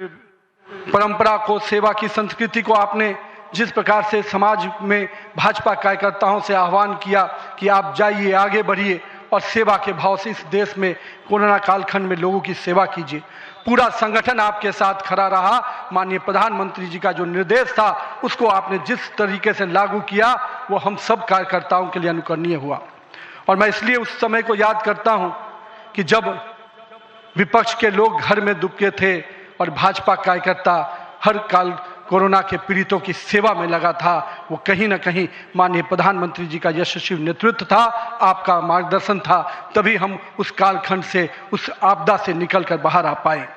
परंपरा को, सेवा की संस्कृति को आपने जिस प्रकार से समाज में भाजपा कार्यकर्ताओं से आह्वान किया कि आप जाइए, आगे बढ़िए और सेवा के भाव से इस देश में कोरोना कालखंड में लोगों की सेवा कीजिए। पूरा संगठन आपके साथ खड़ा रहा। माननीय प्रधानमंत्री जी का जो निर्देश था उसको आपने जिस तरीके से लागू किया वो हम सब कार्यकर्ताओं के लिए अनुकरणीय हुआ। और मैं इसलिए उस समय को याद करता हूं कि जब विपक्ष के लोग घर में दुबके थे और भाजपा कार्यकर्ता हर काल कोरोना के पीड़ितों की सेवा में लगा था। वो कहीं ना कहीं माननीय प्रधानमंत्री जी का यशस्वी नेतृत्व था, आपका मार्गदर्शन था, तभी हम उस कालखंड से, उस आपदा से निकलकर बाहर आ पाए।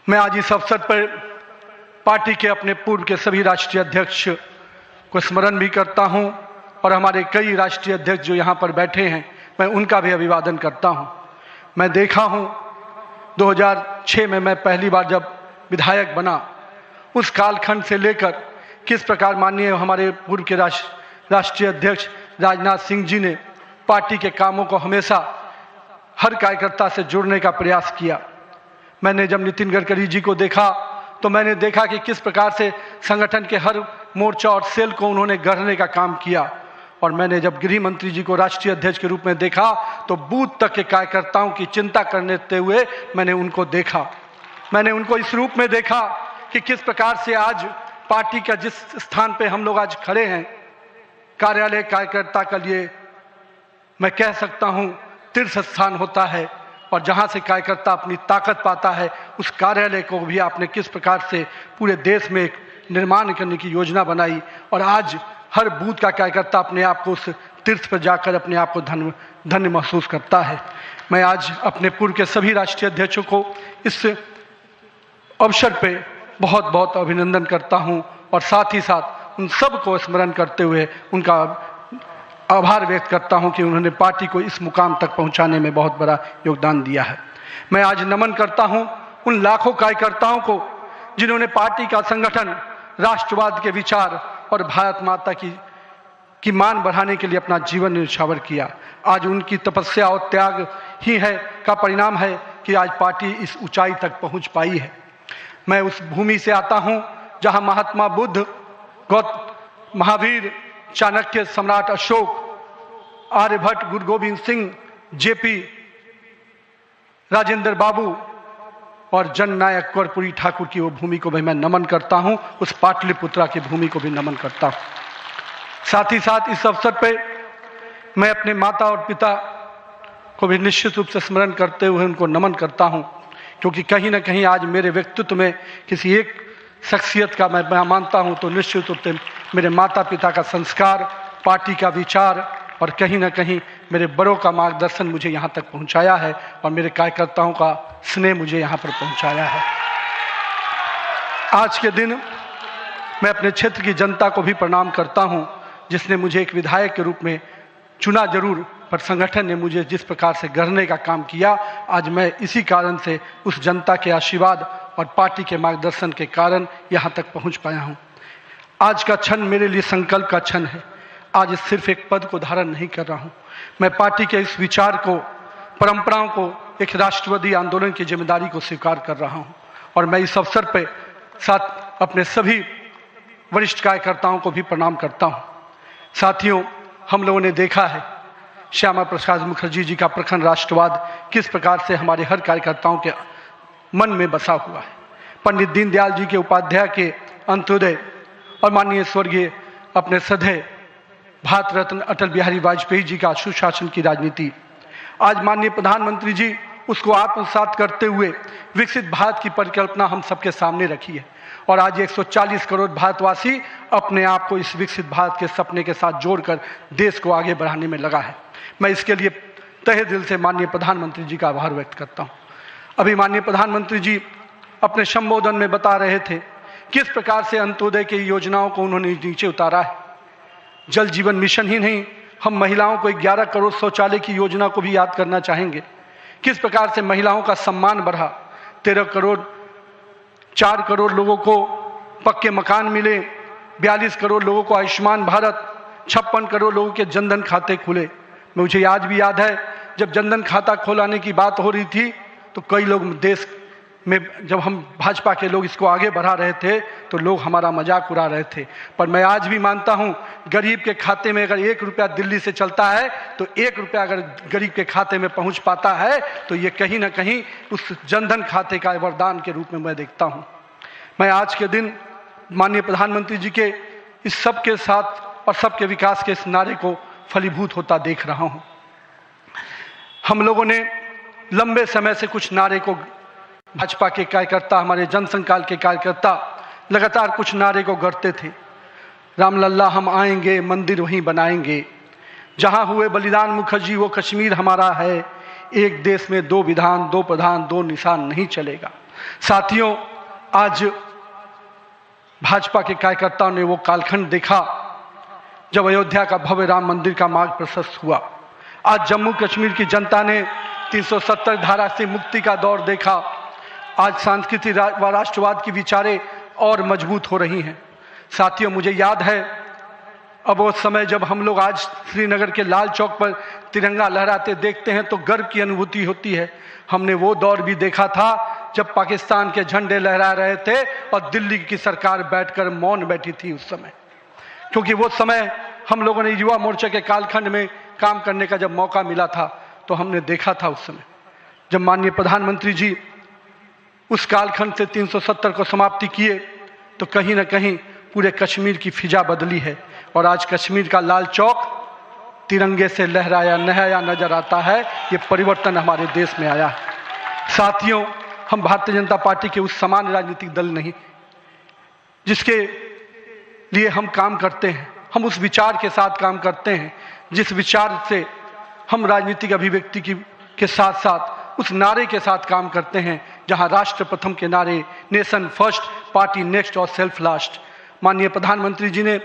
मैं आज इस अवसर पर पार्टी के अपने पूर्व के सभी राष्ट्रीय अध्यक्ष को स्मरण भी करता हूं और हमारे कई राष्ट्रीय अध्यक्ष जो यहाँ पर बैठे हैं मैं उनका भी अभिवादन करता हूं। मैं देखा हूं 2006 में मैं पहली बार जब विधायक बना, उस कालखंड से लेकर किस प्रकार माननीय हमारे पूर्व के राष्ट्रीय अध्यक्ष राजनाथ सिंह जी ने पार्टी के कामों को हमेशा हर कार्यकर्ता से जोड़ने का प्रयास किया। मैंने जब नितिन गडकरी जी को देखा तो मैंने देखा कि किस प्रकार से संगठन के हर मोर्चा और सेल को उन्होंने गढ़ने का काम किया। और मैंने जब गृह मंत्री जी को राष्ट्रीय अध्यक्ष के रूप में देखा तो बूथ तक के कार्यकर्ताओं की चिंता करते हुए मैंने उनको देखा। मैंने उनको इस रूप में देखा कि किस प्रकार से आज पार्टी का जिस स्थान पे हम लोग आज खड़े हैं, कार्यालय कार्यकर्ता के लिए मैं कह सकता हूं तीर्थ स्थान होता है, और जहां से कार्यकर्ता अपनी ताकत पाता है उस कार्यालय को भी आपने किस प्रकार से पूरे देश में एक निर्माण करने की योजना बनाई। और आज हर बूथ का कार्यकर्ता अपने आप को उस तीर्थ पर जाकर अपने आप को धन्य महसूस करता है। मैं आज अपने पूर्व के सभी राष्ट्रीय अध्यक्षों को इस अवसर पे बहुत बहुत अभिनंदन करता हूं और साथ ही साथ उन सब को स्मरण करते हुए उनका आभार व्यक्त करता हूं कि उन्होंने पार्टी को इस मुकाम तक पहुंचाने में बहुत बड़ा योगदान दिया है। मैं आज नमन करता हूं उन लाखों कार्यकर्ताओं को जिन्होंने पार्टी का संगठन, राष्ट्रवाद के विचार और भारत माता की मान बढ़ाने के लिए अपना जीवन न्यौछावर किया। आज उनकी तपस्या और त्याग ही है का परिणाम है कि आज पार्टी इस ऊंचाई तक पहुंच पाई है। मैं उस भूमि से आता हूं जहां महात्मा बुद्ध, महावीर, चाणक्य, सम्राट अशोक, आर्यभट्ट, गुरु गोविंद सिंह, जेपी, राजेंद्र बाबू और जननायक कर्पूरी ठाकुर की वो भूमि को भी मैं नमन करता हूं। उस पाटलिपुत्रा की भूमि को भी नमन करता हूं। साथ ही साथ इस अवसर पर मैं अपने माता और पिता को भी निश्चित रूप से स्मरण करते हुए उनको नमन करता हूं, क्योंकि कहीं ना कहीं आज मेरे व्यक्तित्व में किसी एक शख्सियत का मैं मानता हूं तो निश्चित रूप से मेरे माता पिता का संस्कार, पार्टी का विचार और कहीं ना कहीं मेरे बड़ों का मार्गदर्शन मुझे यहाँ तक पहुँचाया है और मेरे कार्यकर्ताओं का स्नेह मुझे यहाँ पर पहुँचाया है। आज के दिन मैं अपने क्षेत्र की जनता को भी प्रणाम करता हूँ जिसने मुझे एक विधायक के रूप में चुना जरूर, पर संगठन ने मुझे जिस प्रकार से गढ़ने का काम किया, आज मैं इसी कारण से उस जनता के आशीर्वाद और पार्टी के मार्गदर्शन के कारण यहाँ तक पहुँच पाया हूँ। आज का क्षण मेरे लिए संकल्प का क्षण है। आज सिर्फ एक पद को धारण नहीं कर रहा हूँ, मैं पार्टी के इस विचार को, परंपराओं को, एक राष्ट्रवादी आंदोलन की जिम्मेदारी को स्वीकार कर रहा हूँ। और मैं इस अवसर पर साथ अपने सभी वरिष्ठ कार्यकर्ताओं को भी प्रणाम करता हूँ। साथियों, हम लोगों ने देखा है श्यामा प्रसाद मुखर्जी जी का प्रखर राष्ट्रवाद किस प्रकार से हमारे हर कार्यकर्ताओं के मन में बसा हुआ है। पंडित दीनदयाल जी के उपाध्याय के अंत्योदय और माननीय स्वर्गीय अपने सदैव भारत रत्न अटल बिहारी वाजपेयी जी का सुशासन की राजनीति, आज माननीय प्रधानमंत्री जी उसको आत्मसात करते हुए विकसित भारत की परिकल्पना हम सबके सामने रखी है। और आज 140 करोड़ भारतवासी अपने आप को इस विकसित भारत के सपने के साथ जोड़कर देश को आगे बढ़ाने में लगा है। मैं इसके लिए तहे दिल से माननीय प्रधानमंत्री जी का आभार व्यक्त करता हूँ। अभी माननीय प्रधानमंत्री जी अपने संबोधन में बता रहे थे किस प्रकार से अंत्योदय की योजनाओं को उन्होंने नीचे उतारा है। जल जीवन मिशन ही नहीं, हम महिलाओं को 11 करोड़ शौचालय की योजना को भी याद करना चाहेंगे। किस प्रकार से महिलाओं का सम्मान बढ़ा, 13 करोड़ 4 करोड़ लोगों को पक्के मकान मिले, 42 करोड़ लोगों को आयुष्मान भारत, 56 करोड़ लोगों के जनधन खाते खुले। मुझे आज भी याद है जब जनधन खाता खोलाने की बात हो रही थी तो कई लोग देश में जब हम भाजपा के लोग इसको आगे बढ़ा रहे थे तो लोग हमारा मजाक उड़ा रहे थे। पर मैं आज भी मानता हूं, गरीब के खाते में अगर 1 रुपया दिल्ली से चलता है तो 1 रुपया अगर गरीब के खाते में पहुंच पाता है तो ये कहीं ना कहीं उस जनधन खाते का वरदान के रूप में मैं देखता हूं। मैं आज के दिन माननीय प्रधानमंत्री जी के इस सब के साथ और सबके विकास के इस नारे को फलीभूत होता देख रहा हूं। हम लोगों ने लंबे समय से कुछ नारे को, भाजपा के कार्यकर्ता, हमारे जनसंकाल के कार्यकर्ता लगातार कुछ नारे को गढ़ते थे। रामलल्ला हम आएंगे, मंदिर वहीं बनाएंगे, जहां हुए बलिदान मुखर्जी वो कश्मीर हमारा है, एक देश में 2 विधान 2 प्रधान 2 निशान नहीं चलेगा। साथियों, आज भाजपा के कार्यकर्ताओं ने वो कालखंड देखा जब अयोध्या का भव्य राम मंदिर का मार्ग प्रशस्त हुआ। आज जम्मू कश्मीर की जनता ने 370 धारा से मुक्ति का दौर देखा। आज सांस्कृतिक व राष्ट्रवाद की विचारें और मजबूत हो रही हैं। साथियों, मुझे याद है अब वो समय जब हम लोग आज श्रीनगर के लाल चौक पर तिरंगा लहराते देखते हैं तो गर्व की अनुभूति होती है। हमने वो दौर भी देखा था जब पाकिस्तान के झंडे लहरा रहे थे और दिल्ली की सरकार बैठकर मौन बैठी थी उस समय, क्योंकि वो समय हम लोगों ने युवा मोर्चा के कालखंड में काम करने का जब मौका मिला था तो हमने देखा था उस समय जब माननीय प्रधानमंत्री जी उस कालखंड से 370 को समाप्ति किए तो कहीं ना कहीं पूरे कश्मीर की फिजा बदली है और आज कश्मीर का लाल चौक तिरंगे से लहराया नहाया नजर आता है। ये परिवर्तन हमारे देश में आया है। साथियों, हम भारतीय जनता पार्टी के उस समान राजनीतिक दल नहीं जिसके लिए हम काम करते हैं, हम उस विचार के साथ काम करते हैं जिस विचार से हम राजनीतिक अभिव्यक्ति के साथ साथ उस नारे के साथ काम करते हैं जहां राष्ट्र प्रथम के नारे, नेशन फर्स्ट, पार्टी नेक्स्ट और सेल्फ लास्ट। माननीय प्रधानमंत्री जी ने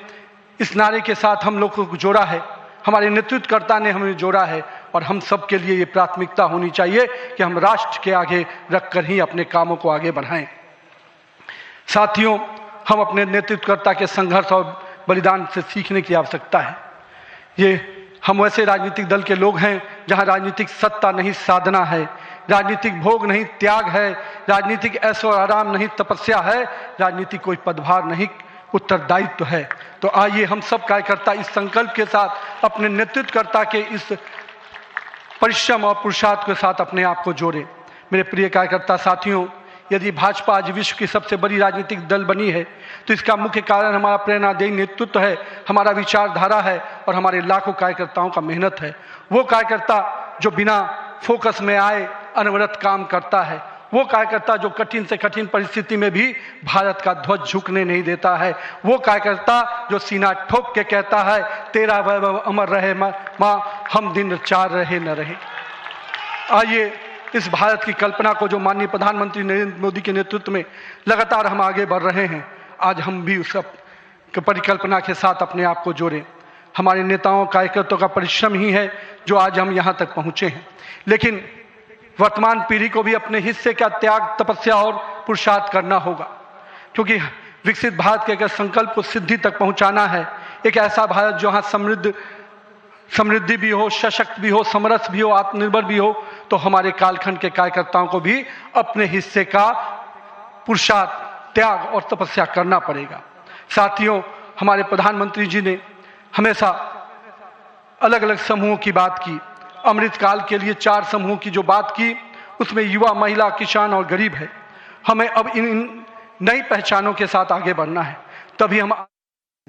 इस नारे के साथ हम लोग को जोड़ा है, हमारे नेतृत्वकर्ता ने हमें जोड़ा है और हम सब के लिए ये प्राथमिकता होनी चाहिए कि हम राष्ट्र के आगे रखकर ही अपने कामों को आगे बढ़ाएं। साथियों, हम अपने नेतृत्वकर्ता के संघर्ष और बलिदान से सीखने की आवश्यकता है। ये हम वैसे राजनीतिक दल के लोग हैं जहां राजनीतिक सत्ता नहीं साधना है, राजनीतिक भोग नहीं त्याग है, राजनीतिक ऐशो आराम नहीं तपस्या है, राजनीतिक कोई पदभार नहीं उत्तरदायित्व है। तो आइए हम सब कार्यकर्ता इस संकल्प के साथ अपने नेतृत्वकर्ता के इस परिश्रम और पुरुषार्थ के साथ अपने आप को जोड़ें। मेरे प्रिय कार्यकर्ता साथियों, यदि भाजपा आज विश्व की सबसे बड़ी राजनीतिक दल बनी है तो इसका मुख्य कारण हमारा प्रेरणादायी नेतृत्व है, हमारा विचारधारा है और हमारे लाखों कार्यकर्ताओं का मेहनत है। वो कार्यकर्ता जो बिना फोकस में आए अनवरत काम करता है, वो कार्यकर्ता जो कठिन से कठिन परिस्थिति में भी भारत का ध्वज झुकने नहीं देता है, वो कार्यकर्ता जो सीना ठोक के कहता है तेरा वैभव अमर रहे माँ, हम दिन 4 रहे न रहे। आइए इस भारत की कल्पना को जो माननीय प्रधानमंत्री नरेंद्र मोदी के नेतृत्व में लगातार हम आगे बढ़ रहे हैं, आज हम भी उस परिकल्पना के साथ अपने आप को जोड़ें। हमारे नेताओं कार्यकर्ताओं का परिश्रम ही है जो आज हम यहाँ तक पहुँचे हैं, लेकिन वर्तमान पीढ़ी को भी अपने हिस्से का त्याग, तपस्या और पुरुषार्थ करना होगा, क्योंकि विकसित भारत के अगर संकल्प को सिद्धि तक पहुँचाना है, एक ऐसा भारत जहाँ समृद्धि भी हो, सशक्त भी हो, समरस भी हो, आत्मनिर्भर भी हो, तो हमारे कालखंड के कार्यकर्ताओं को भी अपने हिस्से का पुरुषार्थ, त्याग और तपस्या करना पड़ेगा। साथियों, हमारे प्रधानमंत्री जी ने हमेशा अलग अलग समूहों की बात की। अमृतकाल के लिए 4 समूहों की जो बात की उसमें युवा, महिला, किसान और गरीब है। हमें अब इन नई पहचानों के साथ आगे बढ़ना है, तभी हम